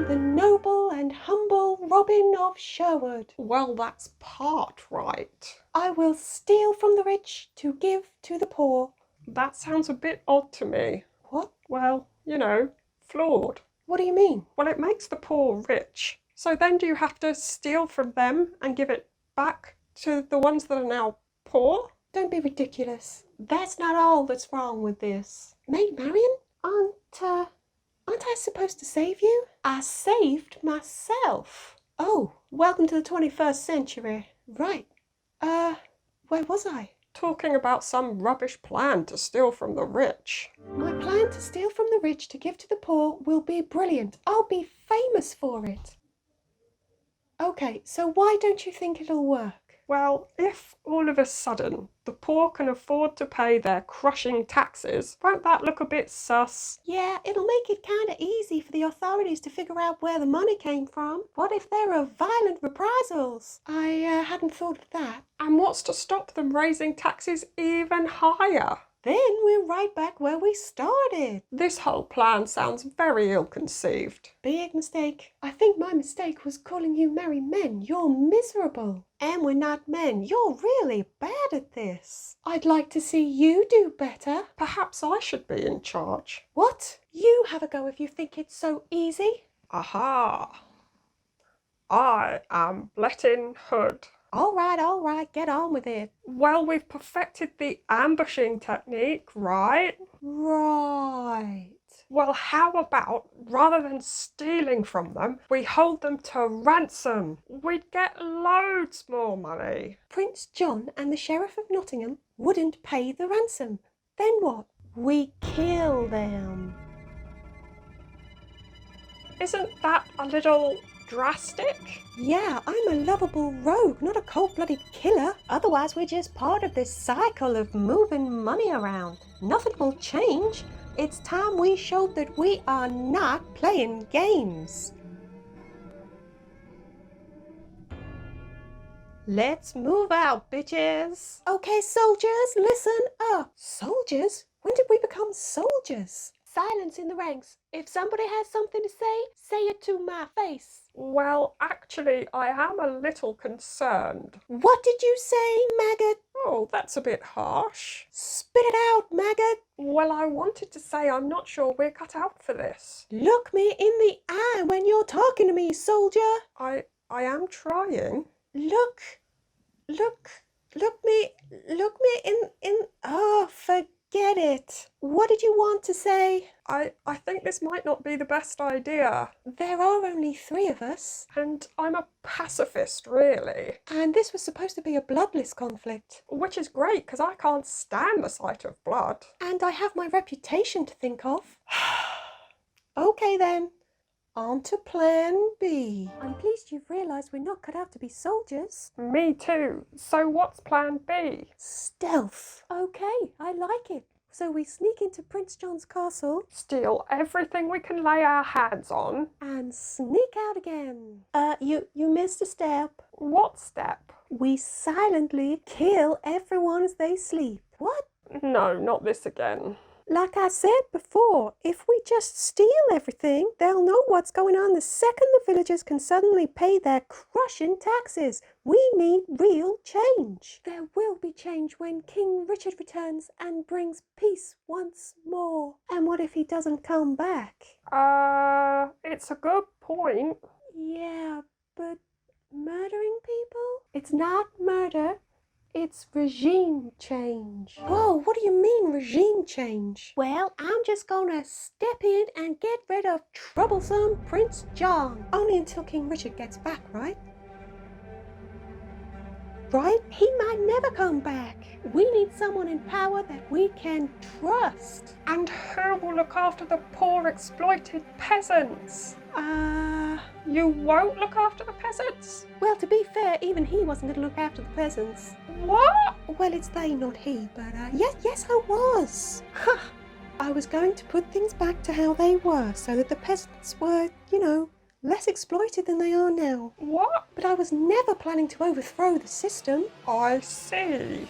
am the noble and humble Robin of Sherwood. Well, that's part right. I will steal from the rich to give to the poor. That sounds a bit odd to me. What? Well, flawed. What do you mean? Well, it makes the poor rich. So then do you have to steal from them and give it back to the ones that are now poor? Don't be ridiculous. That's not all that's wrong with this. Maid Marian, aren't I supposed to save you? I saved myself. Oh, welcome to the 21st century. Right. Where was I? Talking about some rubbish plan to steal from the rich. My plan to steal from the rich to give to the poor will be brilliant. I'll be famous for it. Okay, so why don't you think it'll work? Well, if all of a sudden the poor can afford to pay their crushing taxes, won't that look a bit sus? Yeah, it'll make it kind of easy for the authorities to figure out where the money came from. What if there are violent reprisals? I hadn't thought of that. And what's to stop them raising taxes even higher? Then we're right back where we started. This whole plan sounds very ill-conceived. Big mistake. I think my mistake was calling you merry men. You're miserable. And we're not men. You're really bad at this. I'd like to see you do better. Perhaps I should be in charge. What? You have a go if you think it's so easy. Aha! I am Blettin Hood. All right, get on with it. Well, we've perfected the ambushing technique, right? Right. Well, how about, rather than stealing from them, we hold them to ransom? We'd get loads more money. Prince John and the Sheriff of Nottingham wouldn't pay the ransom. Then what? We kill them. Isn't that a little drastic? Yeah, I'm a lovable rogue, not a cold-blooded killer. Otherwise, we're just part of this cycle of moving money around. Nothing will change. It's time we showed that we are not playing games. Let's move out, bitches. Okay, soldiers, listen up. Soldiers? When did we become soldiers? Silence in the ranks. If somebody has something to say it to my face. Well, actually, I am a little concerned. What did you say, maggot? Oh, that's a bit harsh. Spit it out, maggot. Well, I wanted to say I'm not sure we're cut out for this. Look me in the eye when you're talking to me, soldier. I am trying. Look me in. Oh, forget it. What did you want to say? I think this might not be the best idea. There are only 3 of us. And I'm a pacifist, really. And this was supposed to be a bloodless conflict. Which is great, because I can't stand the sight of blood. And I have my reputation to think of. Okay then. On to plan B. I'm pleased you've realised we're not cut out to be soldiers. Me too. So what's plan B? Stealth. Okay, I like it. So we sneak into Prince John's castle. Steal everything we can lay our hands on. And sneak out again. You missed a step. What step? We silently kill everyone as they sleep. What? No, not this again. Like I said before, if we just steal everything, they'll know what's going on the second the villagers can suddenly pay their crushing taxes. We need real change. There will be change when King Richard returns and brings peace once more. And what if he doesn't come back? It's a good point. Yeah, but murdering people? It's not murder. It's regime change. Whoa, what do you mean regime change? Well, I'm just gonna step in and get rid of troublesome Prince John. Only until King Richard gets back, right? Right? He might never come back. We need someone in power that we can trust. And who will look after the poor exploited peasants? You won't look after the peasants? Well, to be fair, even he wasn't going to look after the peasants. What? Well, it's they, not he, but yes, I was. I was going to put things back to how they were, so that the peasants were, less exploited than they are now. What? But I was never planning to overthrow the system. I see.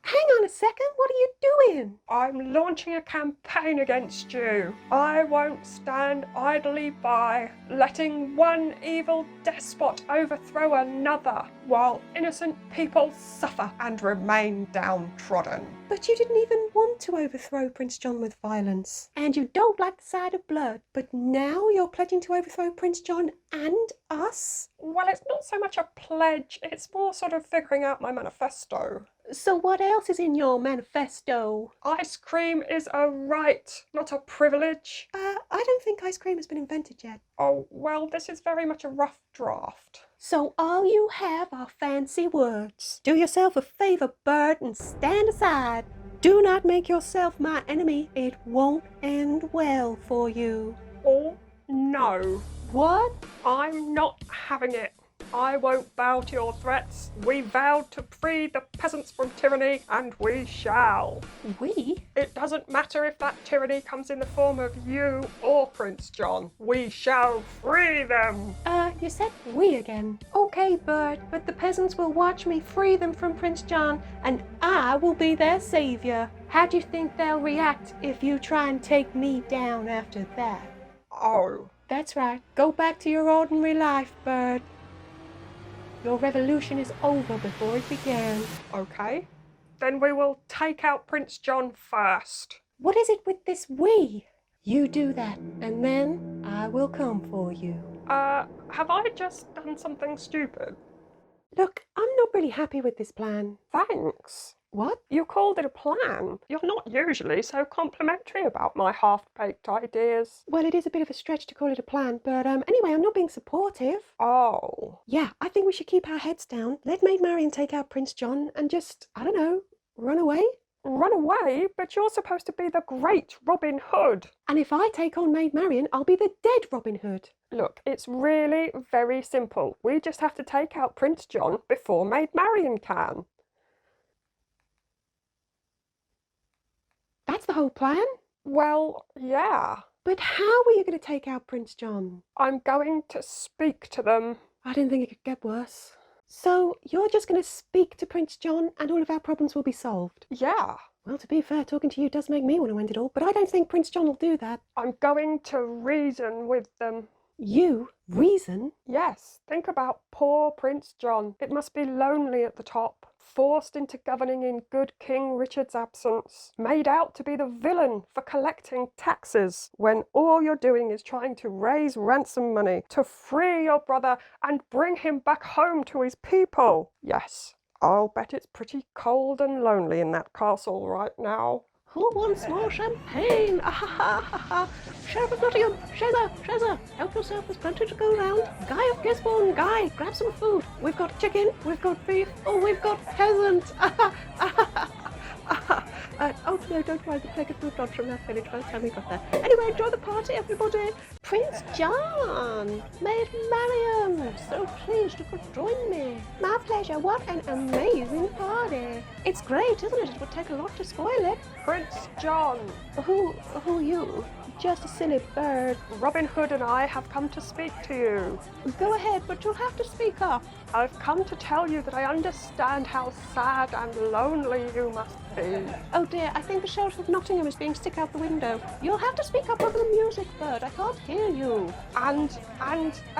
Hang on a second? What are you doing? I'm launching a campaign against you. I won't stand idly by, letting one evil despot overthrow another, while innocent people suffer and remain downtrodden. But you didn't even want to overthrow Prince John with violence. And you don't like the sight of blood. But now you're pledging to overthrow Prince John and us? Well, it's not so much a pledge, it's more sort of figuring out my manifesto. So what else is in your manifesto? Ice cream is a right, not a privilege. I don't think ice cream has been invented yet. Oh, well, this is very much a rough draft. So all you have are fancy words. Do yourself a favor, Bird, and stand aside. Do not make yourself my enemy. It won't end well for you. Oh, no. What? I'm not having it. I won't bow to your threats. We vowed to free the peasants from tyranny, and we shall. We? It doesn't matter if that tyranny comes in the form of you or Prince John. We shall free them. You said we again. Okay, Bird, but the peasants will watch me free them from Prince John, and I will be their savior. How do you think they'll react if you try and take me down after that? Oh. That's right. Go back to your ordinary life, Bird. Your revolution is over before it began. Okay. Then we will take out Prince John first. What is it with this we? You do that, and then I will come for you. Have I just done something stupid? Look, I'm not really happy with this plan. Thanks. What? You called it a plan. You're not usually so complimentary about my half-baked ideas. Well, it is a bit of a stretch to call it a plan, but anyway, I'm not being supportive. Oh. Yeah, I think we should keep our heads down. Let Maid Marian take out Prince John and just, I don't know, run away? Run away? But you're supposed to be the great Robin Hood. And if I take on Maid Marian, I'll be the dead Robin Hood. Look, it's really very simple. We just have to take out Prince John before Maid Marian can. That's the whole plan? Well, yeah. But how are you going to take out Prince John? I'm going to speak to them. I didn't think it could get worse. So you're just going to speak to Prince John and all of our problems will be solved? Yeah. Well, to be fair, talking to you does make me want to end it all, but I don't think Prince John will do that. I'm going to reason with them. You? Reason? Yes, think about poor Prince John. It must be lonely at the top, forced into governing in good King Richard's absence, made out to be the villain for collecting taxes, when all you're doing is trying to raise ransom money to free your brother and bring him back home to his people. Yes, I'll bet it's pretty cold and lonely in that castle right now. Who wants more champagne? Ah ha ha ha ha! Sheriff of Nottingham, Shezza, help yourself, there's plenty to go round. Guy of Gisborne, Guy, grab some food. We've got chicken, we've got beef, oh, we've got peasants. Oh no, don't worry, the plague of food dogs from that village by the time we got there. Anyway, enjoy the party, everybody. Prince John, Maid Marian, so pleased you could join me. My pleasure, what an amazing party. It's great, isn't it? It would take a lot to spoil it. Prince John! Who are you? Just a silly bird. Robin Hood and I have come to speak to you. Go ahead, but you'll have to speak up. I've come to tell you that I understand how sad and lonely you must be. Oh dear, I think the Sheriff of Nottingham is being stick out the window. You'll have to speak up over the music, Bird. I can't hear you. And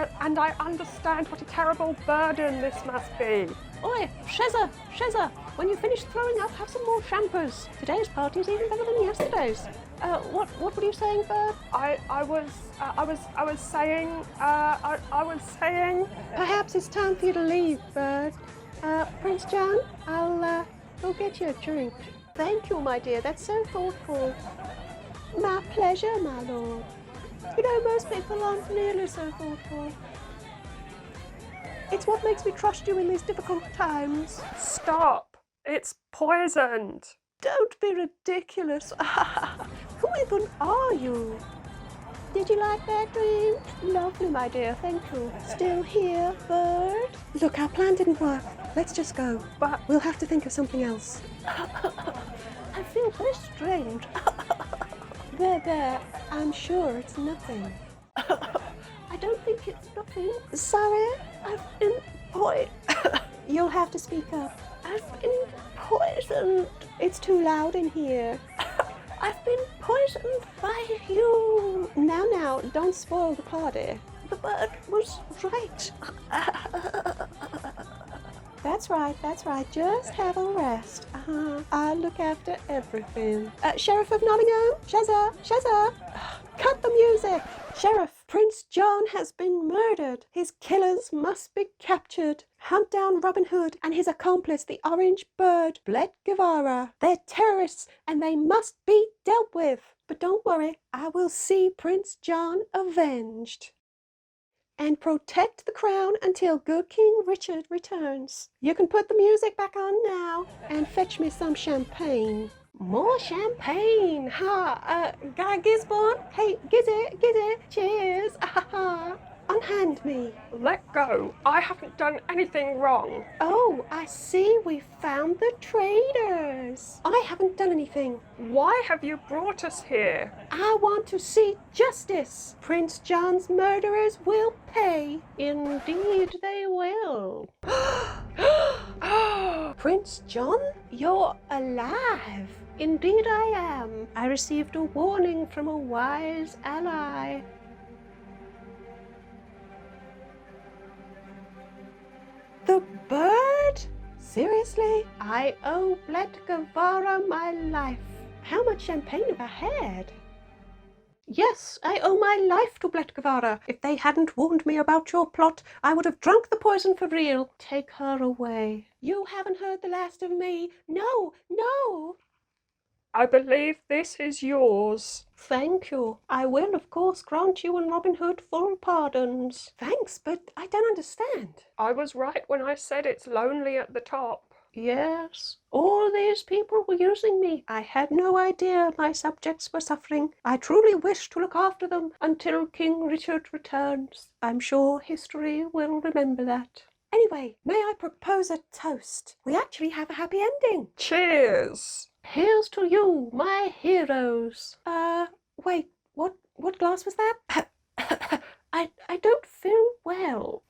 I understand what a terrible burden this must be. Oi, Shezza, when you finish throwing up, have some more champers. Today's party is even better than yesterday's. What were you saying, Bird? I was saying. Perhaps it's time for you to leave, Bird. Prince John, I'll go get you a drink. Thank you, my dear. That's so thoughtful. My pleasure, my lord. You know, most people aren't nearly so thoughtful. It's what makes me trust you in these difficult times. Stop! It's poisoned. Don't be ridiculous. Who even are you? Did you like that drink? Lovely, my dear, thank you. Still here, Bird? Look, our plan didn't work. Let's just go. But we'll have to think of something else. I feel very strange. There. I'm sure it's nothing. I don't think it's nothing. Sorry, I've been poisoned. You'll have to speak up. I've been poisoned. It's too loud in here. I've been poisoned by you. Now, don't spoil the party. The bird was right. That's right. Just have a rest. I'll look after everything. Sheriff of Nottingham, Shazza. Cut the music. Sheriff, Prince John has been murdered. His killers must be captured. Hunt down Robin Hood and his accomplice, the Orange Bird, Bled Guevara. They're terrorists and they must be dealt with. But don't worry, I will see Prince John avenged and protect the crown until good King Richard returns. You can put the music back on now and fetch me some champagne. More champagne! Guy Gisborne? Hey, Gizzy, cheers! Unhand me. Let go. I haven't done anything wrong. Oh, I see we found the traitors. I haven't done anything. Why have you brought us here? I want to see justice. Prince John's murderers will pay. Indeed they will. Prince John, you're alive. Indeed I am. I received a warning from a wise ally. The bird? Seriously? I owe Bled Guevara my life. How much champagne have I had? Yes, I owe my life to Bled Guevara. If they hadn't warned me about your plot, I would have drunk the poison for real. Take her away. You haven't heard the last of me. No! I believe this is yours. Thank you. I will, of course, grant you and Robin Hood full pardons. Thanks, but I don't understand. I was right when I said it's lonely at the top. Yes, all these people were using me. I had no idea my subjects were suffering. I truly wish to look after them until King Richard returns. I'm sure history will remember that. Anyway, may I propose a toast? We actually have a happy ending. Cheers! Here's to you, my heroes. Wait, what glass was that? I don't feel well.